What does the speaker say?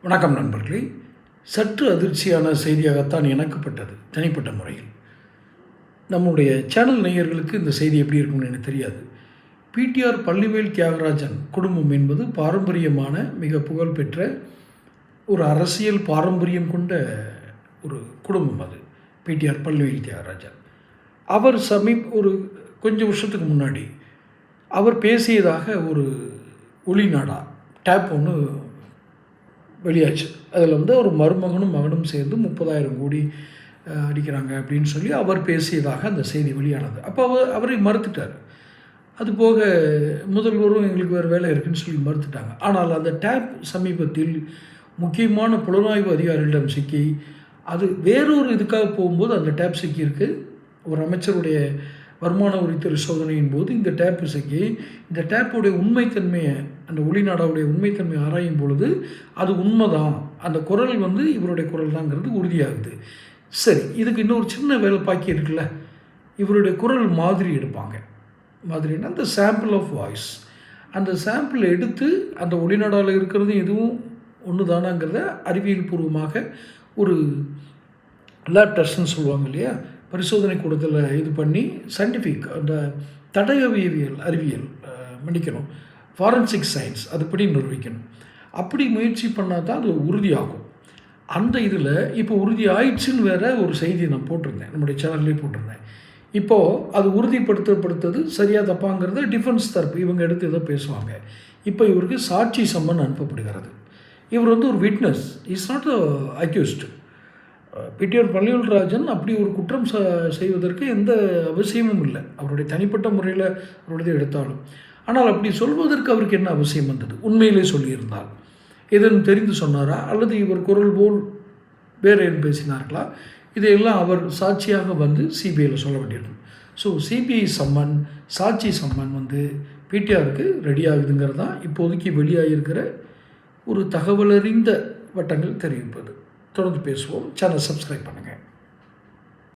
வணக்கம் நண்பர்களே. சற்று அதிர்ச்சியான செய்தியாகத்தான் எனக்குப்பட்டது தனிப்பட்ட முறையில். நம்முடைய சேனல் நேயர்களுக்கு இந்த செய்தி எப்படி இருக்கும்னு எனக்கு தெரியாது. பிடிஆர் பழனிவேல் தியாகராஜன் குடும்பம் என்பது பாரம்பரியமான மிக புகழ்பெற்ற ஒரு அரசியல் பாரம்பரியம் கொண்ட ஒரு குடும்பம் அது. பிடிஆர் பழனிவேல் தியாகராஜன் அவர் ஒரு கொஞ்சம் வருஷத்துக்கு முன்னாடி அவர் பேசியதாக ஒரு ஒளிநாடா டேப் ஒன்று வெளியாச்சு. அதில் ஒரு மருமகனும் மகனும் சேர்ந்து 30,000 கோடி அடிக்கிறாங்க அப்படின்னு சொல்லி அவர் பேசியதாக அந்த செய்தி வெளியானது. அப்போ அவரை மறுத்துட்டார். அதுபோக முதல்வரும் எங்களுக்கு வேறு வேலை இருக்குதுன்னு சொல்லி மறுத்துட்டாங்க. ஆனால் அந்த டேப் சமீபத்தில் முக்கியமான புலனாய்வு அதிகாரிகளிடம் சிக்கி அது வேறொரு இதுக்காக போகும்போது அந்த டேப் சிக்கியிருக்கு. ஒரு அமைச்சருடைய வருமான வரித்துறை சோதனையின் போது இந்த டேப்பு சிக்கி இந்த டேப்புடைய உண்மைத்தன்மையை அந்த ஒளிநாடாவுடைய உண்மைத்தன்மையை ஆராயும் பொழுது அது உண்மைதான், அந்த குரல் இவருடைய குரல் தாங்கிறது உறுதியாகுது. சரி, இதுக்கு இன்னொரு சின்ன வேலை பாக்கி இருக்குல்ல, இவருடைய குரல் மாதிரி எடுப்பாங்க. மாதிரின்னா அந்த சாம்பிள் ஆஃப் வாய்ஸ், அந்த சாம்பிள் எடுத்து அந்த ஒளிநாடாவில் இருக்கிறது எதுவும் ஒன்று தானாங்கிறத அறிவியல் பூர்வமாக ஒரு லேப் டெஸ்ட்னு சொல்லுவாங்க இல்லையா, பரிசோதனை கூடத்தில் இது பண்ணி சயின்டிஃபிக் அந்த தடயவியல் அறிவியல் மன்னிக்கணும் ஃபாரன்சிக் சயின்ஸ் அதுபடி நிரூபிக்கணும். அப்படி முயற்சி பண்ணால் தான் அது உறுதியாகும். அந்த இதில் இப்போ உறுதி ஆயிடுச்சுன்னு வேறு ஒரு செய்தி நான் போட்டிருந்தேன், நம்முடைய சேனல்லே போட்டிருந்தேன். இப்போது அது உறுதிப்படுத்தப்படுத்தது சரியாக தப்பாங்கிறத டிஃபென்ஸ் தரப்பு இவங்க எடுத்து எதோ பேசுவாங்க. இப்போ இவருக்கு சாட்சி சம்மன் அனுப்பப்படுகிறது. இவர் ஒரு witness, is not a accused. PTR Palanivelrajan அப்படி ஒரு குற்றம் செய்வதற்கு எந்த அவசியமும் இல்லை, அவருடைய தனிப்பட்ட முறையில் அவருடைய எடுத்தாலும். ஆனால் அப்படி சொல்வதற்கு அவருக்கு என்ன அவசியம் வந்தது? உண்மையிலே சொல்லியிருந்தால் எதுன்னு தெரிந்து சொன்னாரா, அல்லது இவர் குரல் போல் வேறு என்ன பேசினார்களா, இதையெல்லாம் அவர் சாட்சியாக சிபிஐயில் சொல்ல வேண்டியிருக்கும். ஸோ சிபிஐ சம்மன், சாட்சி சம்மன் பிடிஆருக்கு ரெடி ஆகுதுங்கிறது தான் இப்போதைக்கு வெளியாகிருக்கிற ஒரு தகவலறிந்த வட்டங்கள் தெரிவிப்பது. தொடர்ந்து பேசுவோம். சேனல் சப்ஸ்கிரைப் பண்ணுங்கள்.